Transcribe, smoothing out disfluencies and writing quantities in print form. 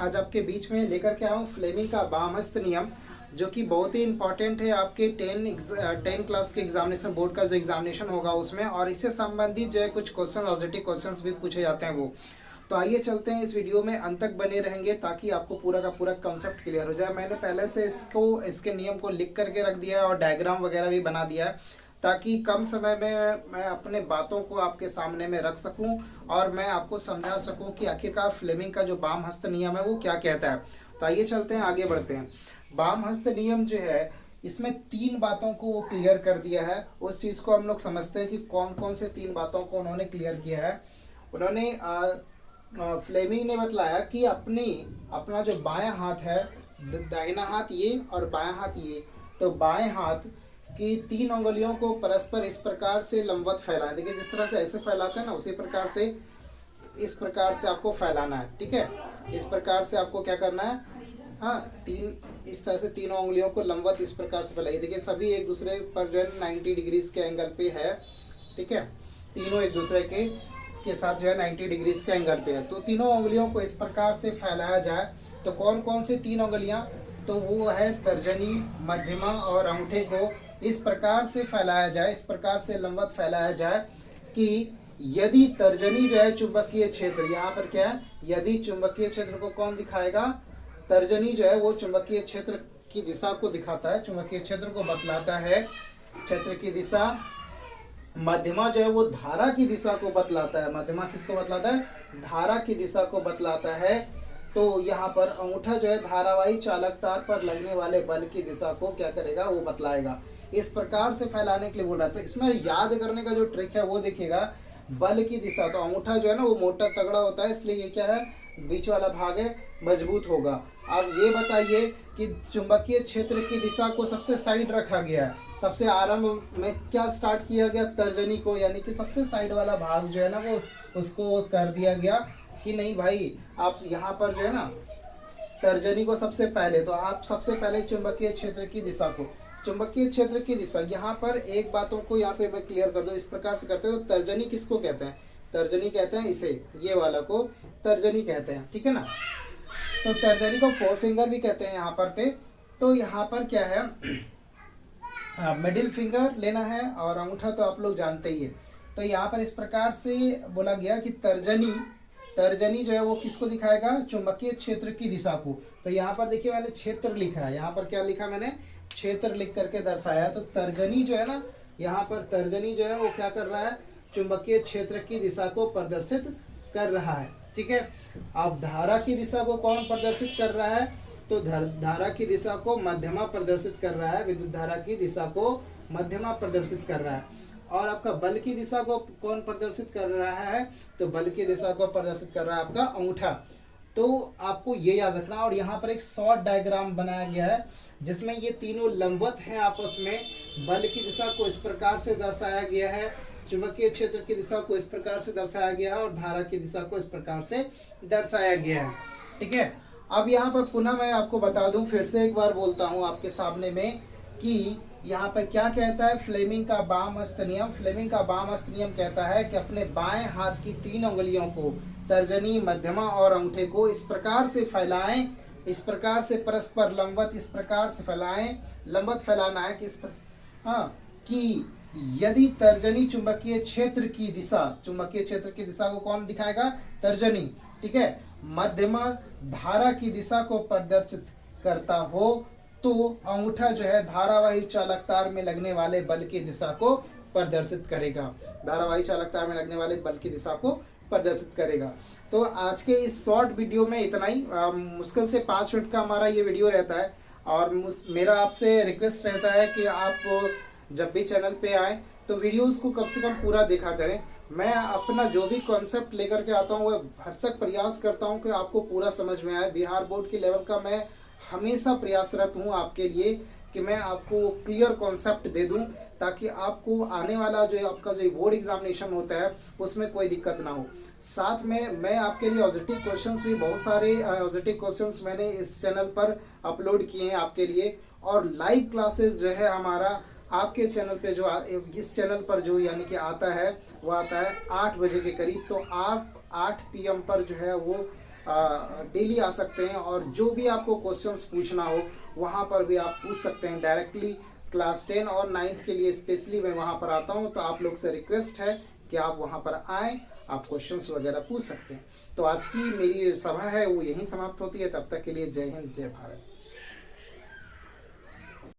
आज आपके बीच में लेकर के आया हूँ फ्लेमिंग का बामहस्त नियम, जो कि बहुत ही इंपॉर्टेंट है आपके 10 क्लास के एग्जामिनेशन बोर्ड का जो एग्जामिनेशन होगा उसमें, और इससे संबंधित जो है कुछ क्वेश्चन ऑब्जेक्टिव क्वेश्चंस भी पूछे जाते हैं वो। तो आइए चलते हैं, इस वीडियो में अंत तक बने रहेंगे ताकि आपको पूरा का पूरा कंसेप्ट क्लियर हो जाए। मैंने पहले से इसके नियम को लिख करके रख दिया है और डायग्राम वगैरह भी बना दिया है, ताकि कम समय में मैं अपने बातों को आपके सामने में रख सकूं और मैं आपको समझा सकूं कि आखिरकार फ्लेमिंग का जो बामहस्त नियम है वो क्या कहता है। तो आइए चलते हैं, आगे बढ़ते हैं। बामहस्त नियम जो है, इसमें 3 बातों को वो क्लियर कर दिया है। उस चीज़ को हम लोग समझते हैं कि कौन कौन से 3 बातों को उन्होंने क्लियर किया है। उन्होंने फ्लेमिंग ने बतलाया कि अपना जो बायां हाथ है, दाहिना हाथ ये और बायां हाथ ये, तो बाएं हाथ की 3 उंगलियों को परस्पर इस प्रकार से लंबवत फैलाएं। देखिए जिस तरह से ऐसे फैलाते हैं ना, उसी प्रकार से इस प्रकार से आपको फैलाना है। ठीक है, इस प्रकार से आपको क्या करना है, हाँ, इस तरह से 3 उंगलियों को लंबवत इस प्रकार से फैलाइए। देखिए सभी एक दूसरे पर जो है 90 डिग्रीज के एंगल पे है। ठीक है, तीनों एक दूसरे के साथ जो है 90 डिग्रीज के एंगल पे है। तो तीनों उंगलियों को इस प्रकार से फैलाया जाए। तो कौन कौन से 3 उंगलियां, तो वो है तर्जनी, मध्यमा और अंगूठे को इस प्रकार से फैलाया जाए, इस प्रकार से लंबवत फैलाया जाए कि यदि तर्जनी जो है चुंबकीय क्षेत्र, यहाँ पर क्या है, यदि चुंबकीय क्षेत्र को कौन दिखाएगा, तर्जनी जो है वो चुंबकीय क्षेत्र की दिशा को दिखाता है, चुंबकीय क्षेत्र को बतलाता है, क्षेत्र की दिशा। मध्यमा जो है वो धारा की दिशा को बतलाता है। मध्यमा किसको बतलाता है, धारा की दिशा को बतलाता है। तो यहाँ पर अंगूठा जो है धारावाही चालक तार पर लगने वाले बल की दिशा को क्या करेगा, वो बतलाएगा। इस प्रकार से फैलाने के लिए बोल रहा है। तो इसमें याद करने का जो ट्रिक है वो देखिएगा, बल की दिशा, तो अंगूठा जो है ना वो मोटा तगड़ा होता है, इसलिए ये क्या है, बीच वाला भाग है, मजबूत होगा। अब ये बताइए कि चुंबकीय क्षेत्र की दिशा को सबसे साइड रखा गया है, सबसे आरंभ में क्या स्टार्ट किया गया, तर्जनी को, यानी कि सबसे साइड वाला भाग जो है ना वो उसको कर दिया गया कि नहीं भाई, आप यहाँ पर जो है ना तर्जनी को सबसे पहले, तो आप सबसे पहले चुंबकीय क्षेत्र की दिशा को, चुंबकीय क्षेत्र की दिशा, यहाँ पर एक बातों को यहाँ पे मैं क्लियर कर दूं, इस प्रकार से करते हैं। तो तर्जनी किसको कहते हैं, तर्जनी कहते हैं इसे, ये वाला को तर्जनी कहते हैं। ठीक है ना, तो तर्जनी को 4 फिंगर भी कहते हैं यहाँ पर पे। तो यहाँ पर क्या है, मिडिल फिंगर लेना है और अंगूठा तो आप लोग जानते ही है। तो यहाँ पर इस प्रकार से बोला गया कि तर्जनी जो है वो किसको दिखाएगा, चुंबकीय क्षेत्र की दिशा को। तो यहाँ पर देखिए मैंने क्षेत्र लिखा है, यहाँ पर क्या लिखा मैंने, क्षेत्र लिख करके दर्शाया। तो तर्जनी जो है ना, यहाँ पर तर्जनी जो है वो क्या कर रहा है, चुंबकीय क्षेत्र की दिशा को प्रदर्शित कर रहा है। ठीक है, अब धारा की दिशा को कौन प्रदर्शित कर रहा है, तो धारा की दिशा को मध्यमा प्रदर्शित कर रहा है, विद्युत धारा की दिशा को मध्यमा प्रदर्शित कर रहा है। और आपका बल की दिशा को कौन प्रदर्शित कर रहा है, तो बल की दिशा को प्रदर्शित कर रहा है आपका अंगूठा। तो आपको ये याद रखना। और यहाँ पर एक शॉर्ट डायग्राम बनाया गया है जिसमें ये तीनों लंबवत हैं आपस में। बल की दिशा को इस प्रकार से दर्शाया गया है, चुंबकीय क्षेत्र की दिशा को इस प्रकार से दर्शाया गया है और धारा की दिशा को इस प्रकार से दर्शाया गया है। ठीक है, अब यहाँ पर पुनः मैं आपको बता दूं, फिर से एक बार बोलता हूँ आपके सामने में कि यहाँ पर क्या कहता है फ्लेमिंग का बामहस्त नियम। फ्लेमिंग का बामहस्त नियम कहता है कि अपने बाएं हाथ की 3 उंगलियों को, तर्जनी, मध्यमा और अंगूठे को इस प्रकार से फैलाएं, इस प्रकार से परस्पर लंबवत इस प्रकार से फैलाएं, लंबवत फैलाना है कि कि यदि तर्जनी चुंबकीय क्षेत्र की दिशा, चुंबकीय क्षेत्र की दिशा को कौन दिखाएगा, तर्जनी। ठीक है, मध्यमा धारा की दिशा को प्रदर्शित करता हो तो अंगूठा जो है धारावाही चालक तार में लगने वाले बल की दिशा को प्रदर्शित करेगा, धारावाही चालक तार में लगने वाले बल की दिशा को प्रदर्शित करेगा। तो आज के इस शॉर्ट वीडियो में इतना ही। मुश्किल से 5 मिनट का हमारा ये वीडियो रहता है और मेरा आपसे रिक्वेस्ट रहता है कि आप जब भी चैनल पे आए तो वीडियोस को कम से कम पूरा देखा करें। मैं अपना जो भी कॉन्सेप्ट लेकर के आता हूँ वह भरसक प्रयास करता हूँ कि आपको पूरा समझ में आए। बिहार बोर्ड के लेवल का मैं हमेशा प्रयासरत हूँ आपके लिए कि मैं आपको क्लियर कॉन्सेप्ट दे दूँ, ताकि आपको आने वाला जो आपका जो बोर्ड एग्जामिनेशन होता है उसमें कोई दिक्कत ना हो। साथ में मैं आपके लिए ऑब्जेक्टिव क्वेश्चंस भी, बहुत सारे ऑब्जेक्टिव क्वेश्चंस मैंने इस चैनल पर अपलोड किए हैं आपके लिए। और लाइव क्लासेस जो है हमारा आपके चैनल पे जो इस चैनल पर जो यानी कि आता है वो आता है 8 बजे के करीब। तो आप 8 PM पर जो है वो डेली आ सकते हैं और जो भी आपको क्वेश्चंस पूछना हो वहाँ पर भी आप पूछ सकते हैं डायरेक्टली। क्लास 10 और 9th के लिए स्पेशली मैं वहाँ पर आता हूँ, तो आप लोग से रिक्वेस्ट है कि आप वहाँ पर आएँ, आप क्वेश्चंस वगैरह पूछ सकते हैं। तो आज की मेरी सभा है वो यहीं समाप्त होती है। तब तक के लिए जय हिंद, जय भारत।